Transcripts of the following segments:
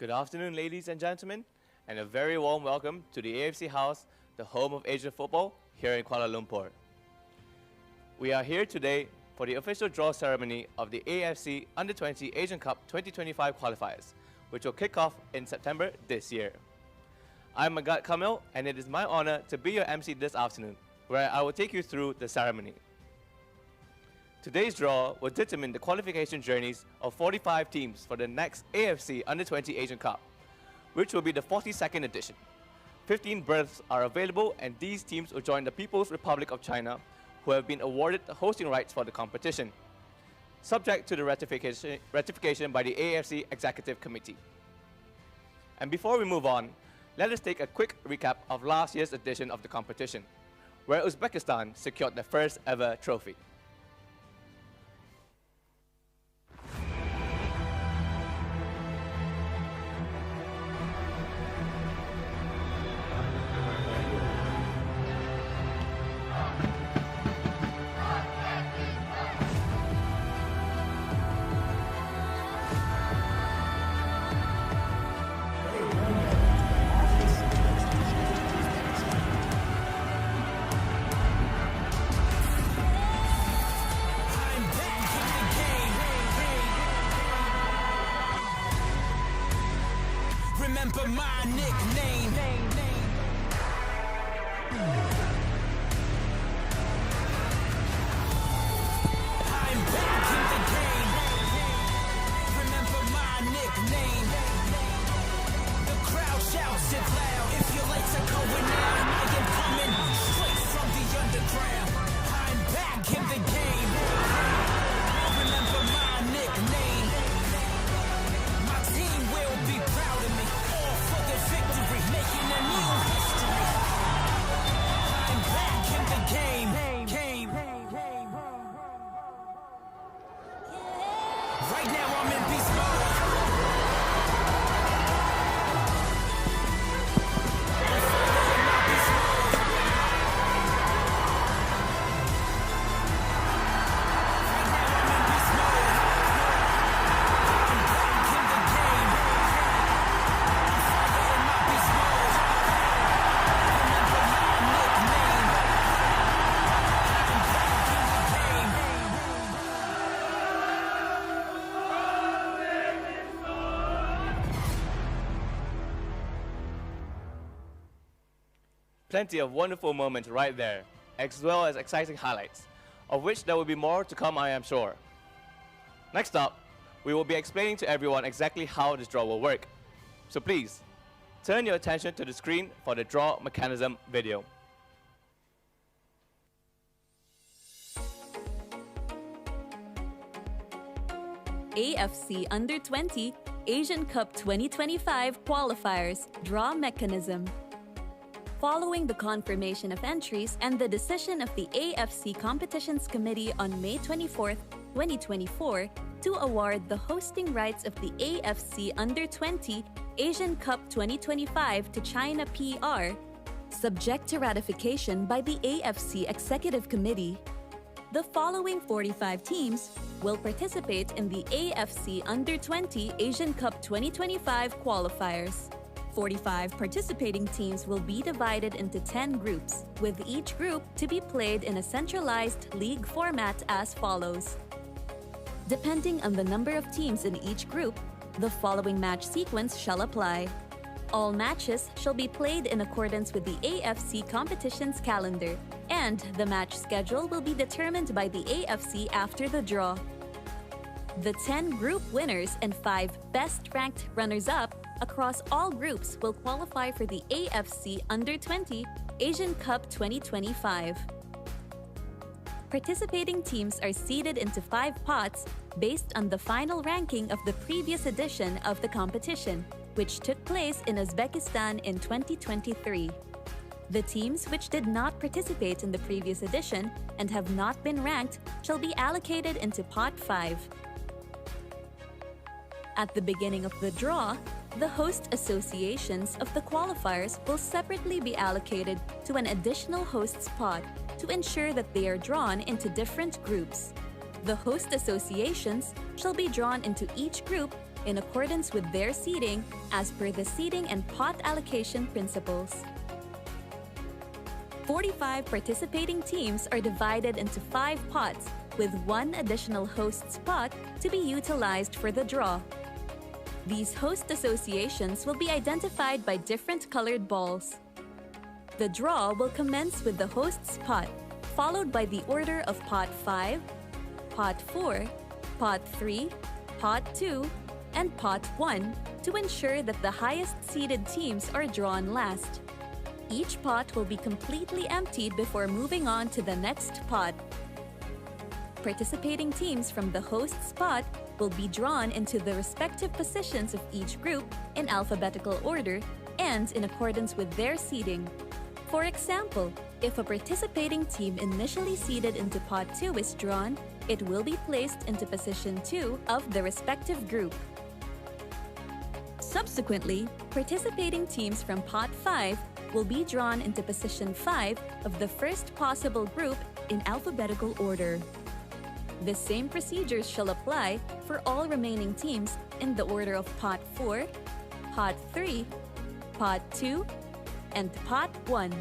Good afternoon, ladies and gentlemen, and a very warm welcome to the AFC House, the home of Asian football, here in Kuala Lumpur. We are here today for the official draw ceremony of the AFC Under-20 Asian Cup 2025 qualifiers, which will kick off in September this year. I'm Magad Kamil, and it is my honor to be your MC this afternoon, where I will take you through the ceremony. Today's draw will determine the qualification journeys of 45 teams for the next AFC Under-20 Asian Cup, which will be the 42nd edition. 15 berths are available, and these teams will join the People's Republic of China, who have been awarded the hosting rights for the competition, subject to the ratification by the AFC Executive Committee. And before we move on, let us take a quick recap of last year's edition of the competition, where Uzbekistan secured their first ever trophy. Remember my nickname. I'm back in the game. Remember my nickname. The crowd shouts it loud. If you're late to going out, I am coming straight from the underground. I'm back in the game. Remember my nickname. My team will be proud of me. Victory, making a new history. I'm back in the game. Right now I'm in beast mode. Plenty of wonderful moments right there, as well as exciting highlights, of which there will be more to come, I am sure. Next up, we will be explaining to everyone exactly how this draw will work. So please, turn your attention to the screen for the draw mechanism video. AFC Under-20 Asian Cup 2025 qualifiers draw mechanism. Following the confirmation of entries and the decision of the AFC Competitions Committee on May 24, 2024, to award the hosting rights of the AFC Under-20 Asian Cup 2025 to China PR, subject to ratification by the AFC Executive Committee, the following 45 teams will participate in the AFC Under-20 Asian Cup 2025 qualifiers. 45 participating teams will be divided into 10 groups, with each group to be played in a centralized league format as follows. Depending on the number of teams in each group, the following match sequence shall apply. All matches shall be played in accordance with the AFC competitions calendar, and the match schedule will be determined by the AFC after the draw. The 10 group winners and 5 best-ranked runners-up across all groups will qualify for the AFC Under-20 Asian Cup 2025. Participating teams are seeded into 5 pots based on the final ranking of the previous edition of the competition, which took place in Uzbekistan in 2023. The teams which did not participate in the previous edition and have not been ranked shall be allocated into Pot 5. At the beginning of the draw, the host associations of the qualifiers will separately be allocated to an additional hosts pot to ensure that they are drawn into different groups. The host associations shall be drawn into each group in accordance with their seeding as per the seeding and pot allocation principles. 45 participating teams are divided into 5 pots, with 1 additional host's pot to be utilized for the draw. These host associations will be identified by different colored balls. The draw will commence with the host's pot, followed by the order of pot 5, pot 4, pot 3, pot 2, and pot 1 to ensure that the highest seeded teams are drawn last. Each pot will be completely emptied before moving on to the next pot. Participating teams from the host's pot will be drawn into the respective positions of each group in alphabetical order and in accordance with their seeding. For example, if a participating team initially seeded into pot 2 is drawn, it will be placed into position 2 of the respective group. Subsequently, participating teams from pot 5 will be drawn into position 5 of the first possible group in alphabetical order. The same procedures shall apply for all remaining teams in the order of pot 4, pot 3, pot 2, and pot 1.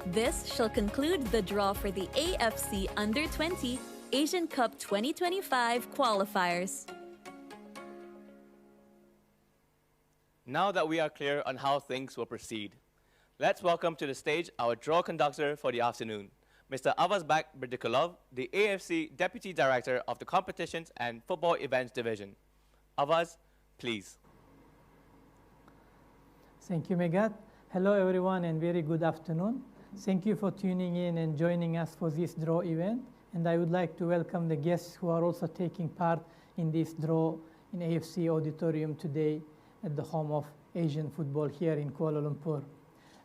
This shall conclude the draw for the AFC Under-20 Asian Cup 2025 qualifiers. Now that we are clear on how things will proceed, let's welcome to the stage our draw conductor for the afternoon, Mr. Avazbek Berdikulov, the AFC Deputy Director of the Competitions and Football Events Division. Avaz, please. Thank you, Megat. Hello, everyone, and very good afternoon. Thank you for tuning in and joining us for this draw event. And I would like to welcome the guests who are also taking part in this draw in AFC Auditorium today at the home of Asian football here in Kuala Lumpur.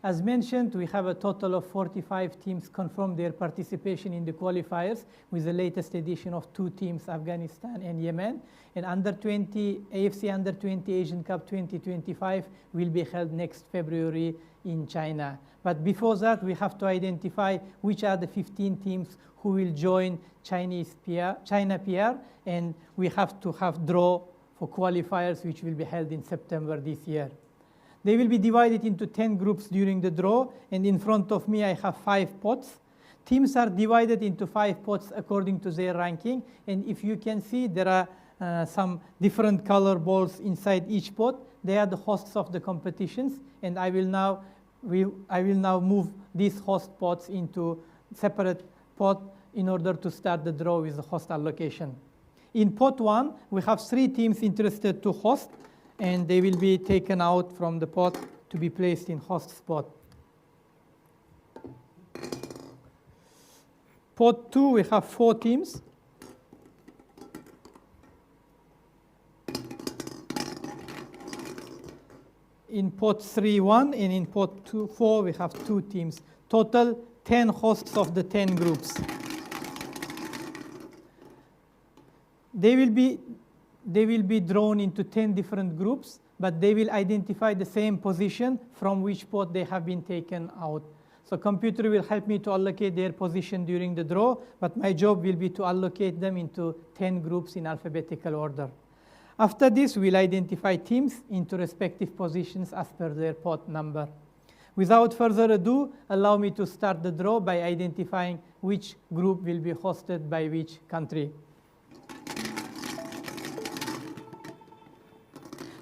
As mentioned, we have a total of 45 teams confirmed their participation in the qualifiers, with the latest addition of 2 teams, Afghanistan and Yemen. And AFC Under-20 Asian Cup 2025 will be held next February in China. But before that, we have to identify which are the 15 teams who will join China PR, and we have to have draw for qualifiers, which will be held in September this year. They will be divided into 10 groups during the draw, and in front of me I have 5 pots. Teams are divided into 5 pots according to their ranking, and if you can see, there are some different color balls inside each pot. They are the hosts of the competitions, and I will now move these host pots into separate pot in order to start the draw with the host allocation. In pot 1, we have 3 teams interested to host, and they will be taken out from the pot to be placed in host spot. Pot 2, we have 4 teams. In pot 3, 1, and in pot 2, 4, we have 2 teams. Total 10 hosts of the 10 groups. They will be drawn into 10 different groups, but they will identify the same position from which pot they have been taken out. So computer will help me to allocate their position during the draw, but my job will be to allocate them into 10 groups in alphabetical order. After this, we'll identify teams into respective positions as per their pot number. Without further ado, allow me to start the draw by identifying which group will be hosted by which country.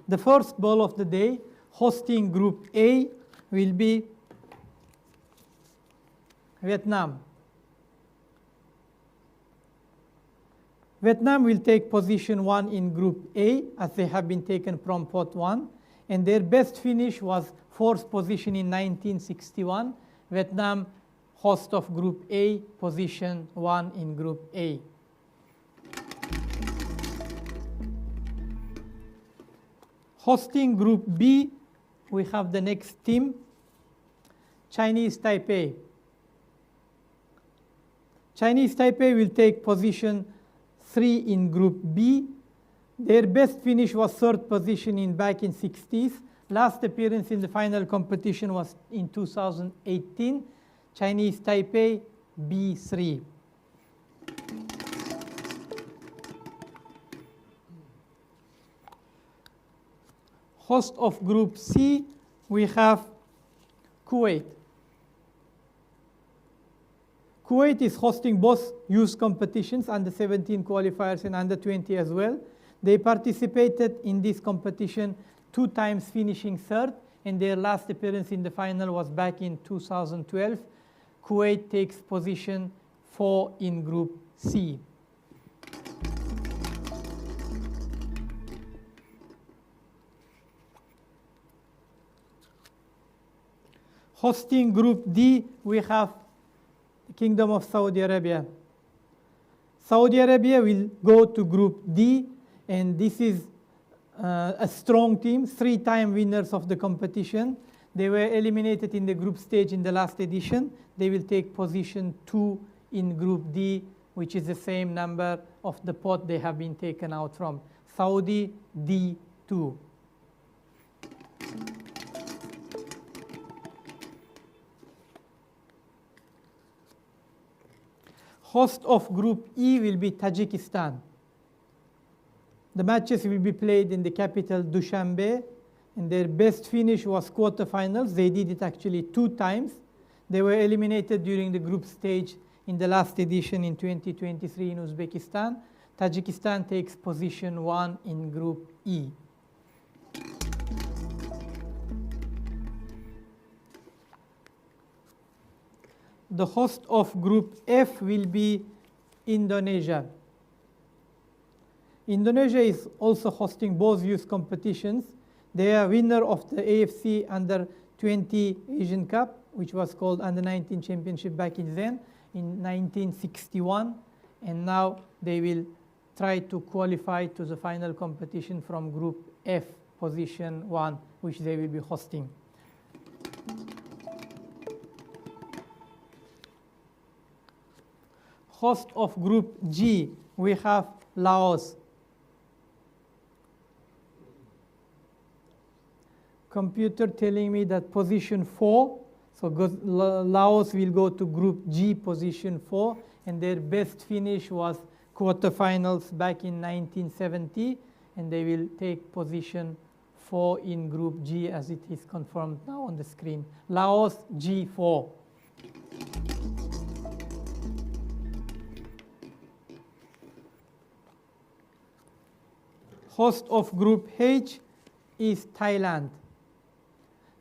The first ball of the day, hosting Group A, will be Vietnam. Vietnam will take position 1 in Group A, as they have been taken from pot 1, and their best finish was 4th position in 1961. Vietnam, host of Group A, position 1 in Group A. Hosting Group B, we have the next team, Chinese Taipei. Chinese Taipei will take position 3 in Group B. Their best finish was 3rd position back in 60s. Last appearance in the final competition was in 2018. Chinese Taipei, B3. Host of Group C, we have Kuwait. Kuwait is hosting both youth competitions, under 17 qualifiers and under 20 as well. They participated in this competition 2 times, finishing third, and their last appearance in the final was back in 2012. Kuwait takes position 4 in Group C. Hosting Group D, we have the Kingdom of Saudi Arabia. Saudi Arabia will go to Group D, and this is a strong team, 3-time winners of the competition. They were eliminated in the group stage in the last edition. They will take position 2 in Group D, which is the same number of the pot they have been taken out from. Saudi D2. Host of Group E will be Tajikistan. The matches will be played in the capital Dushanbe, and their best finish was quarterfinals. They did it actually 2 times. They were eliminated during the group stage in the last edition in 2023 in Uzbekistan. Tajikistan takes position 1 in Group E. The host of Group F will be Indonesia. Indonesia is also hosting both youth competitions. They are winner of the AFC Under 20 Asian Cup, which was called Under 19 Championship back in then in 1961. And now they will try to qualify to the final competition from Group F, position 1, which they will be hosting. Host of Group G, we have Laos. Computer telling me that position 4, so Laos will go to Group G, position 4, and their best finish was quarterfinals back in 1970, and they will take position 4 in Group G as it is confirmed now on the screen. Laos G4. Host of Group H is Thailand.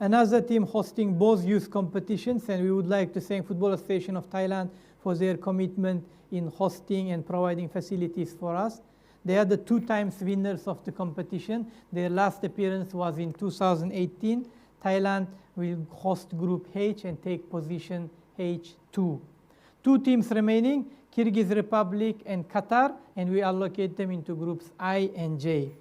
Another team hosting both youth competitions, and we would like to thank Football Association of Thailand for their commitment in hosting and providing facilities for us. They are the 2 times winners of the competition. Their last appearance was in 2018. Thailand will host Group H and take position H2. 2 teams remaining, Kyrgyz Republic and Qatar, and we allocate them into groups I and J.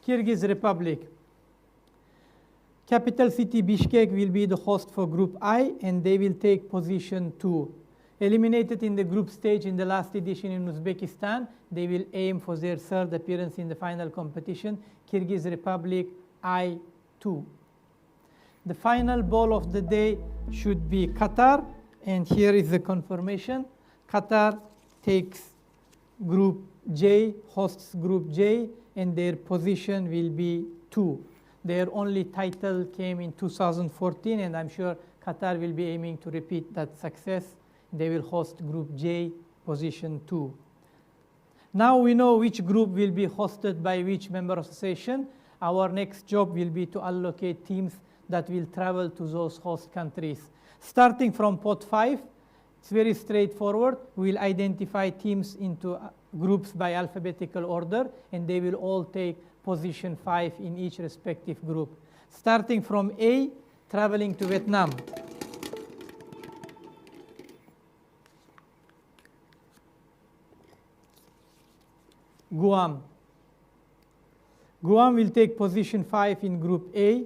Kyrgyz Republic. Capital city Bishkek will be the host for Group I, and they will take position 2. Eliminated in the group stage in the last edition in Uzbekistan, they will aim for their 3rd appearance in the final competition. Kyrgyz Republic I2. The final ball of the day should be Qatar, and here is the confirmation. Qatar takes Group J, hosts Group J, and their position will be 2. Their only title came in 2014, and I'm sure Qatar will be aiming to repeat that success. They will host Group J, position 2. Now we know which group will be hosted by which member association. Our next job will be to allocate teams that will travel to those host countries. Starting from pot 5, it's very straightforward. We'll identify teams into groups by alphabetical order, and they will all take position 5 in each respective group. Starting from A, traveling to Vietnam. Guam. Guam will take position 5 in Group A.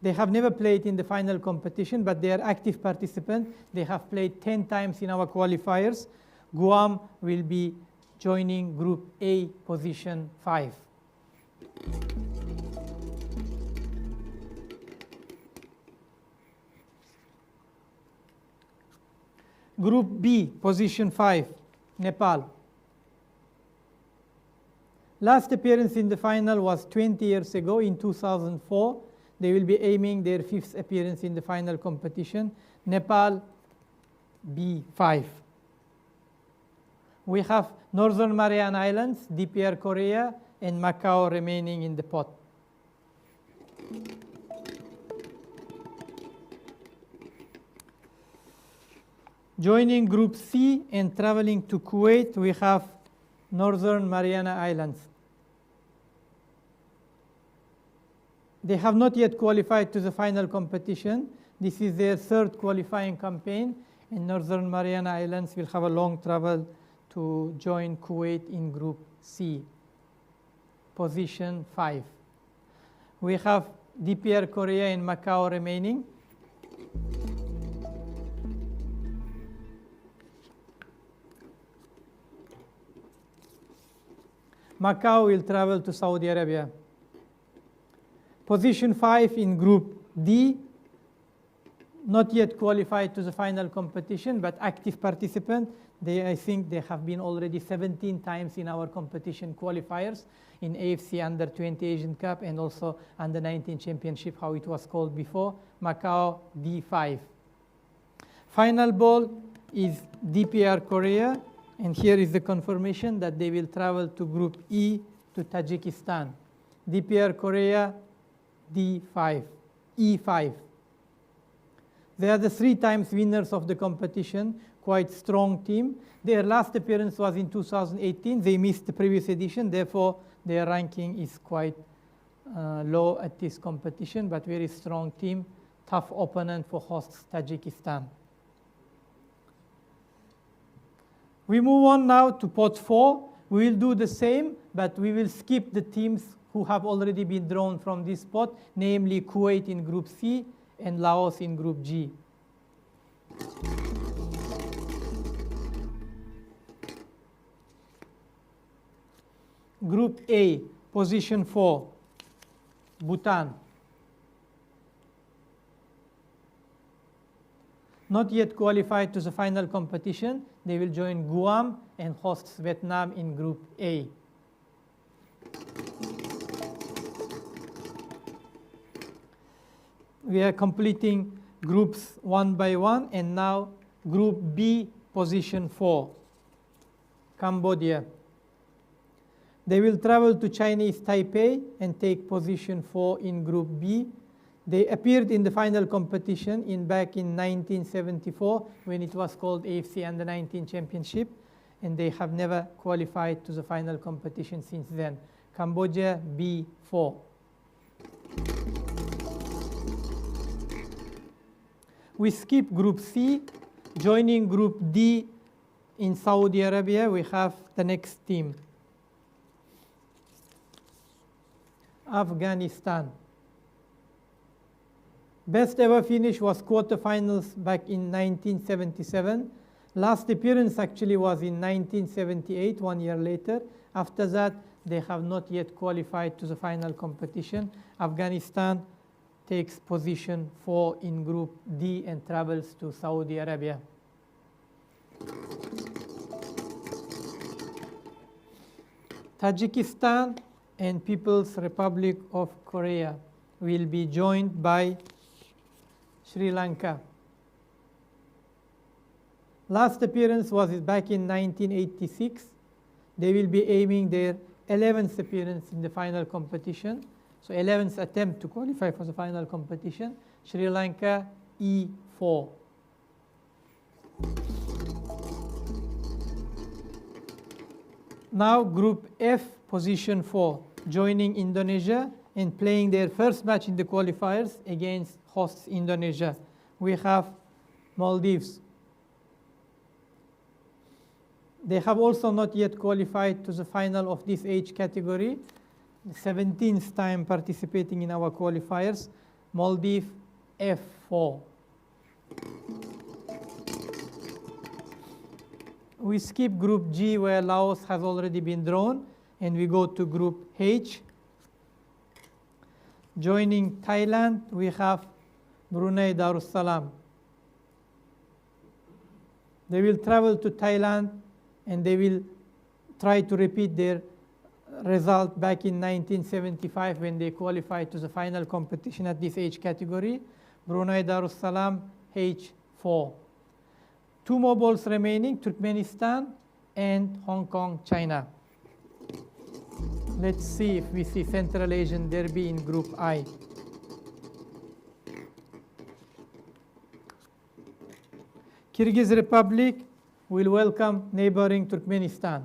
They have never played in the final competition, but they are active participants. They have played 10 times in our qualifiers. Guam will be joining Group A, position 5. Group B, position 5, Nepal. Last appearance in the final was 20 years ago in 2004. They will be aiming their 5th appearance in the final competition. Nepal, B5. We have Northern Mariana Islands, DPR Korea, and Macau remaining in the pot. Joining Group C and traveling to Kuwait, we have Northern Mariana Islands. They have not yet qualified to the final competition. This is their 3rd qualifying campaign, and Northern Mariana Islands will have a long travel to join Kuwait in Group C, position 5. We have DPR Korea and Macau remaining. Macau will travel to Saudi Arabia. Position 5 in Group D, not yet qualified to the final competition, but active participant. I think they have been already 17 times in our competition qualifiers in AFC Under-20 Asian Cup and also Under-19 Championship, how it was called before. Macau, D5. Final ball is DPR Korea, and here is the confirmation that they will travel to Group E to Tajikistan. DPR Korea, D5, E5. They are the 3 times winners of the competition, quite strong team. Their last appearance was in 2018. They missed the previous edition, therefore their ranking is quite low at this competition, but very strong team, tough opponent for hosts Tajikistan. We move on now to pot 4. We will do the same, but we will skip the teams who have already been drawn from this pot, namely Kuwait in Group C and Laos in Group G. Group A, position 4, Bhutan. Not yet qualified to the final competition. They will join Guam and hosts Vietnam in Group A. We are completing groups one by one, and now Group B, position 4, Cambodia. They will travel to Chinese Taipei and take position 4 in Group B. They appeared in the final competition back in 1974 when it was called AFC Under-19 Championship, and they have never qualified to the final competition since then. Cambodia, B4. We skip Group C. Joining Group D in Saudi Arabia, we have the next team. Afghanistan. Best ever finish was quarterfinals back in 1977. Last appearance actually was in 1978, 1 year later. After that, they have not yet qualified to the final competition. Afghanistan takes position 4 in Group D and travels to Saudi Arabia. Tajikistan and People's Republic of Korea will be joined by Sri Lanka. Last appearance was back in 1986. They will be aiming their 11th appearance in the final competition. So 11th attempt to qualify for the final competition. Sri Lanka, E4. Now Group F, position 4, joining Indonesia and playing their first match in the qualifiers against hosts Indonesia. We have Maldives. They have also not yet qualified to the final of this age category. The 17th time participating in our qualifiers. Maldives, F4. We skip Group G where Laos has already been drawn, and we go to Group H. Joining Thailand, we have Brunei Darussalam. They will travel to Thailand and they will try to repeat their result back in 1975 when they qualified to the final competition at this age category. Brunei Darussalam, H4. 2 more balls remaining, Turkmenistan and Hong Kong, China. Let's see if we see Central Asian Derby in Group I. Kyrgyz Republic will welcome neighboring Turkmenistan.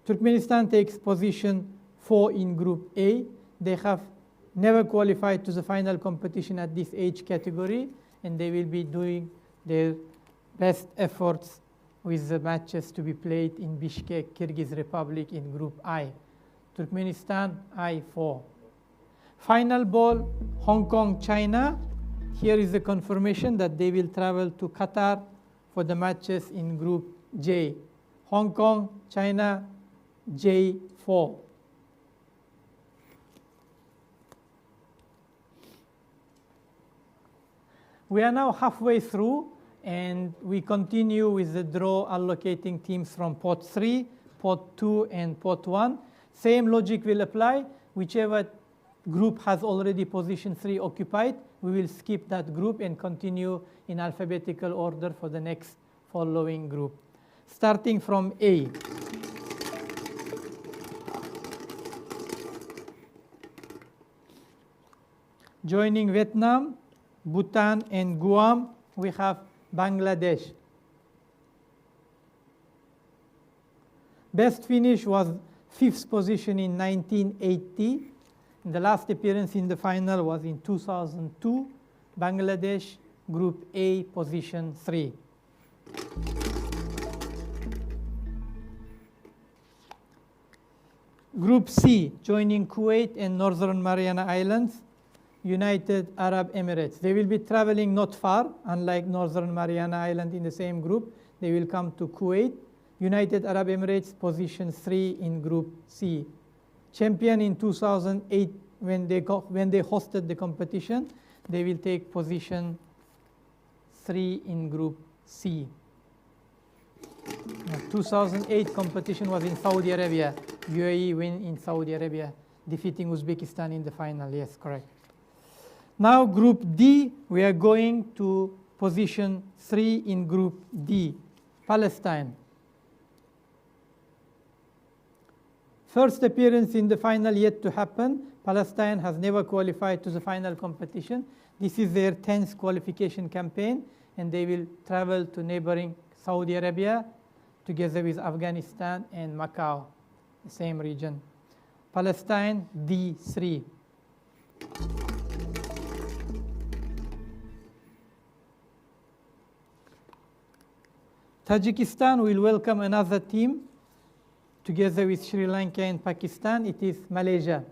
Turkmenistan takes position 4 in Group A. They have never qualified to the final competition at this age category, and they will be doing their best efforts with the matches to be played in Bishkek, Kyrgyz Republic in Group I. Turkmenistan, I4. Final ball, Hong Kong, China. Here is the confirmation that they will travel to Qatar for the matches in Group J. Hong Kong, China, J4. We are now halfway through, and we continue with the draw allocating teams from pot 3, pot 2, and pot 1. Same logic will apply. Whichever group has already position 3 occupied, we will skip that group and continue in alphabetical order for the next following group. Starting from A. Joining Vietnam, Bhutan, and Guam, we have Bangladesh. Best finish was 5th position in 1980. The last appearance in the final was in 2002. Bangladesh, Group A, position 3. Group C, joining Kuwait and Northern Mariana Islands, United Arab Emirates. They will be traveling not far, unlike Northern Mariana Island in the same group. They will come to Kuwait. United Arab Emirates, position 3 in Group C. Champion in 2008 when they hosted the competition. They will take position 3 in Group C. The 2008 competition was in Saudi Arabia. UAE win in Saudi Arabia, defeating Uzbekistan in the final. Yes, correct. Now Group D, we are going to position 3 in Group D, Palestine. First appearance in the final yet to happen. Palestine has never qualified to the final competition. This is their 10th qualification campaign, and they will travel to neighboring Saudi Arabia together with Afghanistan and Macau, the same region. Palestine, D3. Tajikistan will welcome another team together with Sri Lanka and Pakistan. It is Malaysia.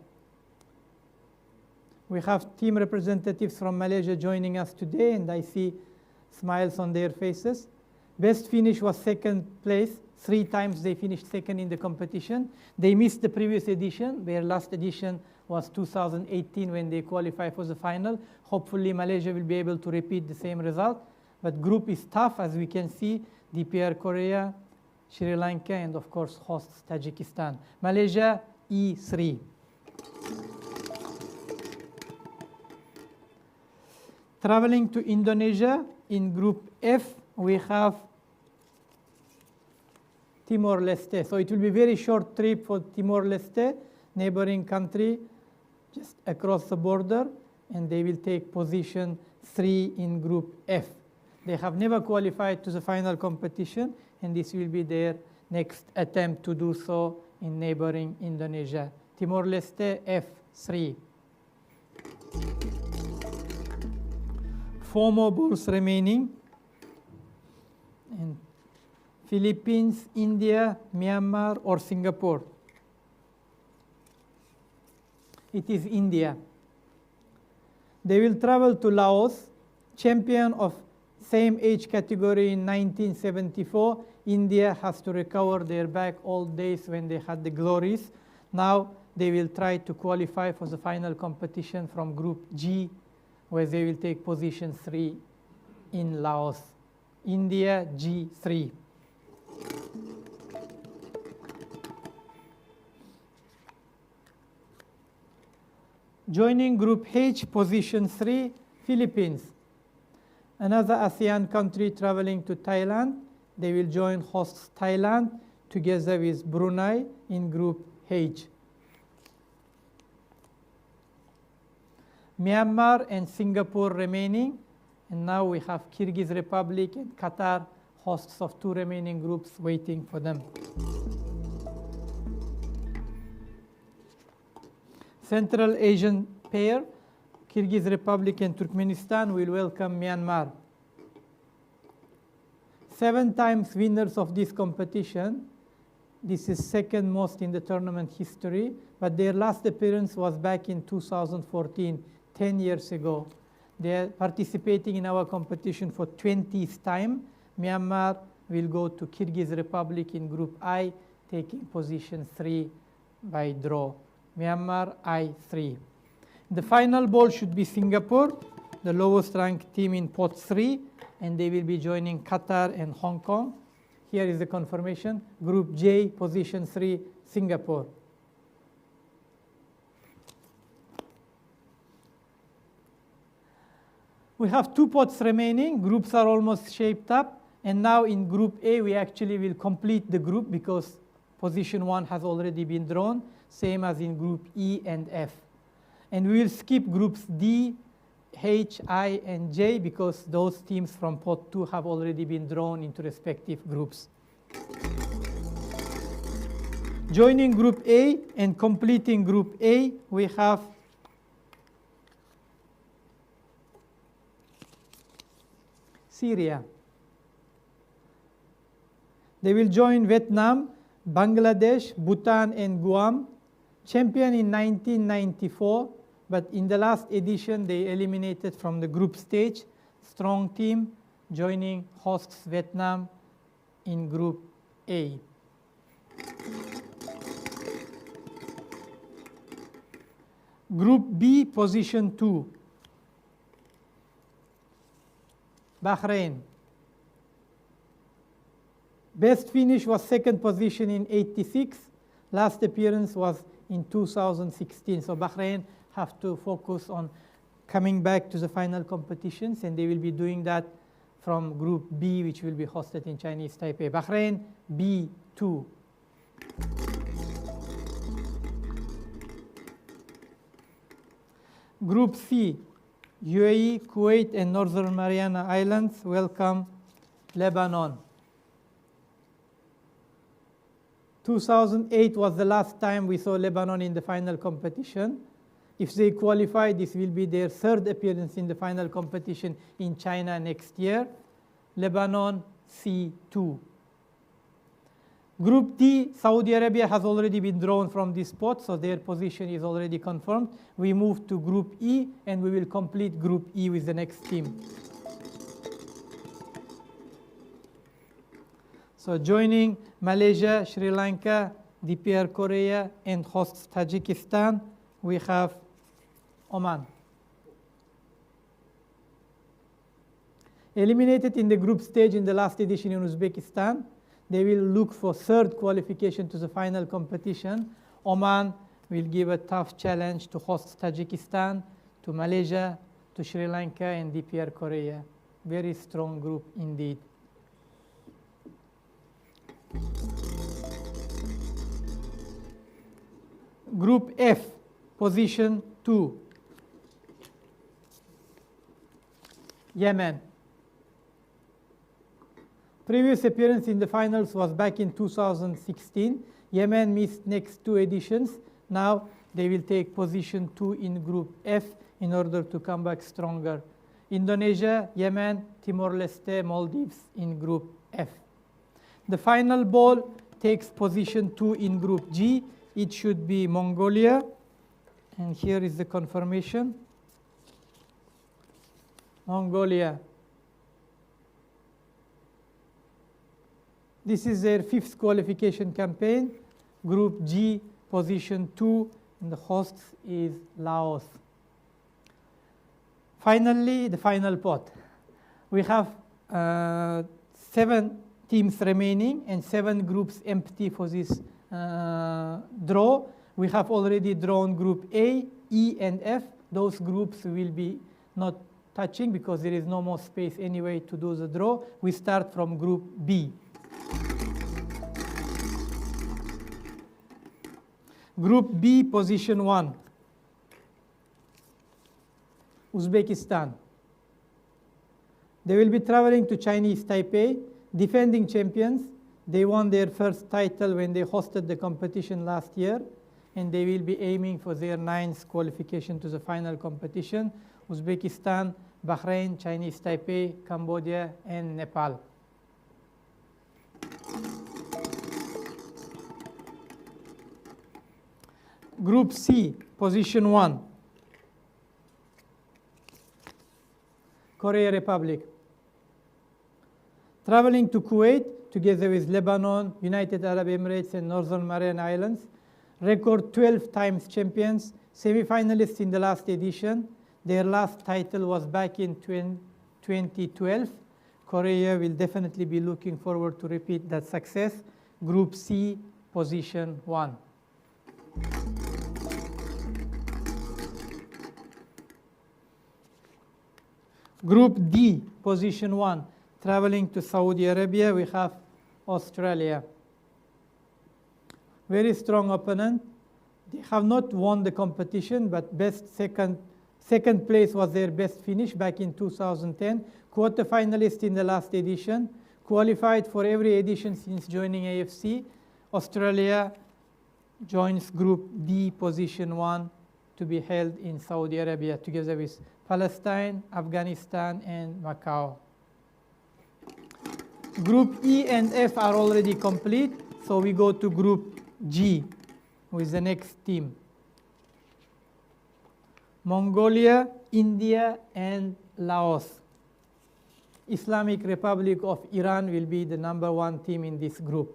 We have team representatives from Malaysia joining us today, and I see smiles on their faces. Best finish was 2nd place. 3 times they finished 2nd in the competition. They missed the previous edition. Their last edition was 2018 when they qualified for the final. Hopefully Malaysia will be able to repeat the same result. But group is tough, as we can see. DPR Korea, Sri Lanka, and of course hosts Tajikistan. Malaysia, E3. Traveling to Indonesia, in Group F, we have Timor-Leste. So it will be a very short trip for Timor-Leste, neighboring country, just across the border, and they will take position 3 in Group F. They have never qualified to the final competition, and this will be their next attempt to do so in neighboring Indonesia. Timor-Leste, F3. 4 more balls remaining. And Philippines, India, Myanmar, or Singapore. It is India. They will travel to Laos, champion of same age category in 1974. India has to recover their back old days when they had the glories. Now they will try to qualify for the final competition from Group G, where they will take position 3 in Laos. India G3. Joining Group H, position 3, Philippines. Another ASEAN country traveling to Thailand. They will join hosts Thailand together with Brunei in Group H. Myanmar and Singapore remaining. And now we have Kyrgyz Republic and Qatar, hosts of 2 remaining groups waiting for them. Central Asian pair, Kyrgyz Republic and Turkmenistan, will welcome Myanmar. 7 times winners of this competition. This is second most in the tournament history, but their last appearance was back in 2014, 10 years ago. They are participating in our competition for 20th time. Myanmar will go to Kyrgyz Republic in Group I, taking position 3 by draw. Myanmar I3. The final ball should be Singapore, the lowest ranked team in pot 3, and they will be joining Qatar and Hong Kong. Here is the confirmation. Group J, position 3, Singapore. We have 2 pots remaining. Groups are almost shaped up. And now in Group A, we actually will complete the group because position 1 has already been drawn, same as in Group E and F. And we will skip Groups D, H, I, and J because those teams from pot 2 have already been drawn into respective groups. Joining Group A and completing Group A, we have Syria. They will join Vietnam, Bangladesh, Bhutan, and Guam. Champion in 1994, but in the last edition they eliminated from the group stage. Strong team joining hosts Vietnam in Group A. Group B, position 2. Bahrain. Best finish was second position in 86. Last appearance was in 2016. So Bahrain have to focus on coming back to the final competitions, and they will be doing that from Group B, which will be hosted in Chinese Taipei. Bahrain B2. Group C, UAE, Kuwait, and Northern Mariana Islands welcome Lebanon. 2008 was the last time we saw Lebanon in the final competition. If they qualify, this will be their 3rd appearance in the final competition in China next year. Lebanon C2. Group D, Saudi Arabia has already been drawn from this spot, so their position is already confirmed. We move to Group E, and we will complete Group E with the next team. So joining Malaysia, Sri Lanka, DPR Korea, and hosts Tajikistan, we have Oman. Eliminated in the group stage in the last edition in Uzbekistan, they will look for 3rd qualification to the final competition. Oman will give a tough challenge to host Tajikistan, to Malaysia, to Sri Lanka, and DPR Korea. Very strong group indeed. Group F, position 2. Yemen. Previous appearance in the finals was back in 2016. Yemen missed next 2 editions. Now they will take position 2 in Group F in order to come back stronger. Indonesia, Yemen, Timor-Leste, Maldives in Group F. The final ball takes position 2 in Group G. It should be Mongolia. And here is the confirmation. Mongolia. This is their 5th qualification campaign. Group G, position 2, and the host is Laos. Finally, the final pot. We have 7 teams remaining and 7 groups empty for this draw. We have already drawn group A, E, and F. Those groups will be not touching because there is no more space anyway to do the draw. We start from group B. Group B, position 1. Uzbekistan. They will be traveling to Chinese Taipei, defending champions. They won their first title when they hosted the competition last year, and they will be aiming for their 9th qualification to the final competition. Uzbekistan, Bahrain, Chinese Taipei, Cambodia, and Nepal. Group C, position 1. Korea Republic. Traveling to Kuwait together with Lebanon, United Arab Emirates, and Northern Mariana Islands. Record 12 times champions, semi-finalists in the last edition. Their last title was back in 2012. Korea will definitely be looking forward to repeat that success. Group C, position 1. Group D, position 1. Traveling to Saudi Arabia, we have Australia. Very strong opponent. They have not won the competition, but second place was their best finish back in 2010. Quarter-finalist in the last edition. Qualified for every edition since joining AFC. Australia joins Group D, position 1, to be held in Saudi Arabia together with Palestine, Afghanistan, and Macau. Group E and F are already complete, so we go to Group G with the next team. Mongolia, India, and Laos. Islamic Republic of Iran will be the #1 team in this group.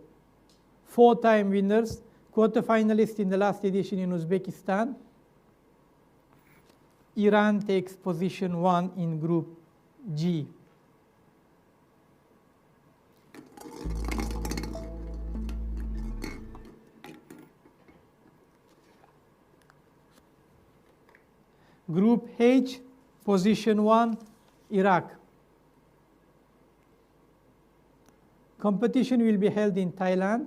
4-time winners, quarter-finalists in the last edition in Uzbekistan. Iran takes position 1 in Group G. Group H, position 1, Iraq. Competition will be held in Thailand.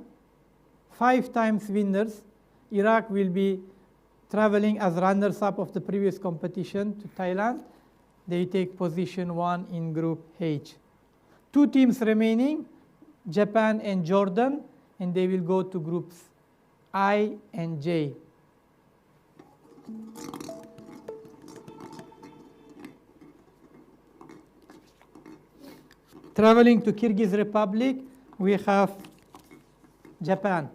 5 times winners. Iraq will be traveling as runners-up of the previous competition to Thailand. They take position 1 in Group H. 2 teams remaining, Japan and Jordan, and they will go to Groups I and J. Traveling to Kyrgyz Republic, we have Japan.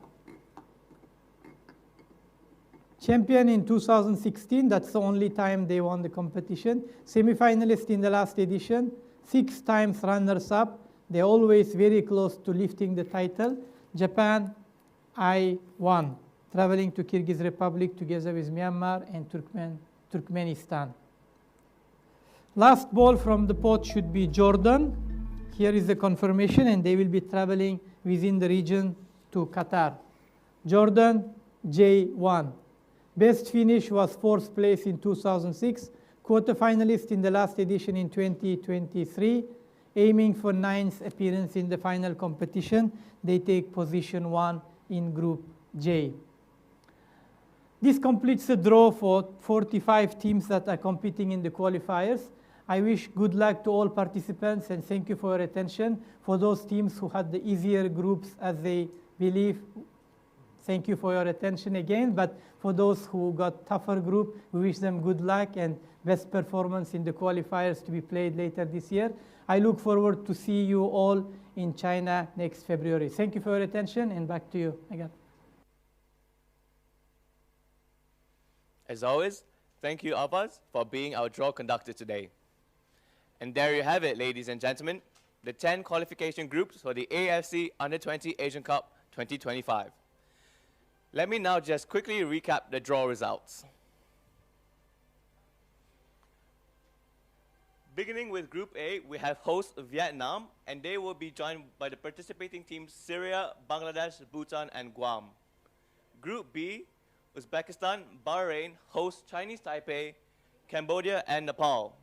Champion in 2016, that's the only time they won the competition. Semi-finalist in the last edition, 6 times runners-up. They're always very close to lifting the title. Japan, I-1. Traveling to Kyrgyz Republic together with Myanmar and Turkmenistan. Last ball from the pot should be Jordan. Here is the confirmation, and they will be traveling within the region to Qatar. Jordan, J1. Best finish was 4th place in 2006. Quarter-finalist in the last edition in 2023. Aiming for 9th appearance in the final competition. They take position 1 in Group J. This completes the draw for 45 teams that are competing in the qualifiers. I wish good luck to all participants and thank you for your attention. For those teams who had the easier groups as they believe, thank you for your attention again. But for those who got tougher group, we wish them good luck and best performance in the qualifiers to be played later this year. I look forward to see you all in China next February. Thank you for your attention, and back to you again. As always, thank you, Abbas, for being our draw conductor today. And there you have it, ladies and gentlemen, the 10 qualification groups for the AFC Under-20 Asian Cup 2025. Let me now just quickly recap the draw results. Beginning with Group A, we have host Vietnam, and they will be joined by the participating teams Syria, Bangladesh, Bhutan, and Guam. Group B, Uzbekistan, Bahrain, host Chinese Taipei, Cambodia, and Nepal.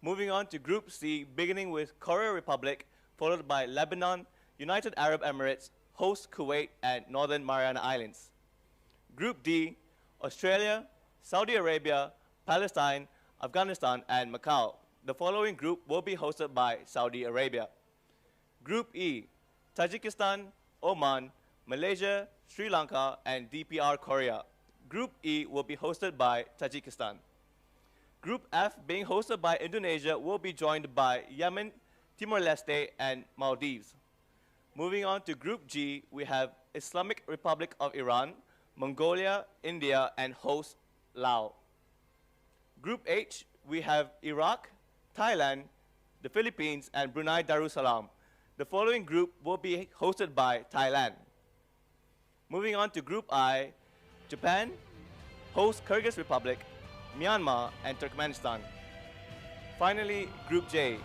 Moving on to Group C, beginning with Korea Republic, followed by Lebanon, United Arab Emirates, host Kuwait, and Northern Mariana Islands. Group D, Australia, Saudi Arabia, Palestine, Afghanistan, and Macau. The following group will be hosted by Saudi Arabia. Group E, Tajikistan, Oman, Malaysia, Sri Lanka, and DPR Korea. Group E will be hosted by Tajikistan. Group F, being hosted by Indonesia, will be joined by Yemen, Timor-Leste, and Maldives. Moving on to Group G, we have Islamic Republic of Iran, Mongolia, India, and host Laos. Group H, we have Iraq, Thailand, the Philippines, and Brunei Darussalam. The following group will be hosted by Thailand. Moving on to Group I, Japan, host Kyrgyz Republic, Myanmar, and Turkmenistan. Finally, Group J,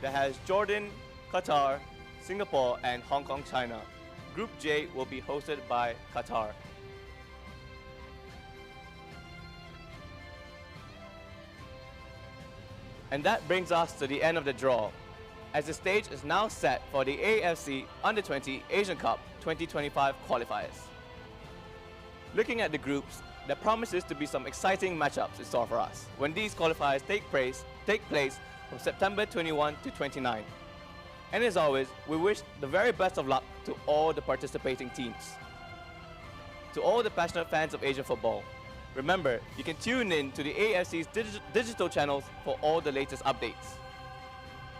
that has Jordan, Qatar, Singapore, and Hong Kong, China. Group J will be hosted by Qatar. And that brings us to the end of the draw, as the stage is now set for the AFC Under-20 Asian Cup 2025 qualifiers. Looking at the groups, there promises to be some exciting matchups in store for us when these qualifiers take place from September 21 to 29. And as always, we wish the very best of luck to all the participating teams. To all the passionate fans of Asian football, remember, you can tune in to the AFC's digital channels for all the latest updates.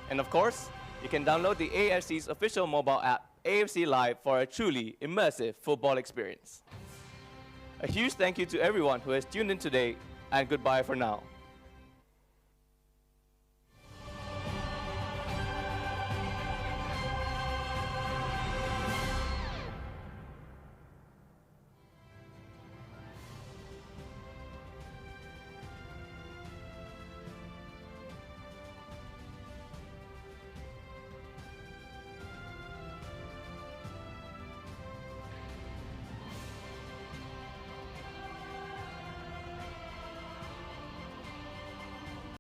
And of course, you can download the AFC's official mobile app, AFC Live, for a truly immersive football experience. A huge thank you to everyone who has tuned in today, and goodbye for now.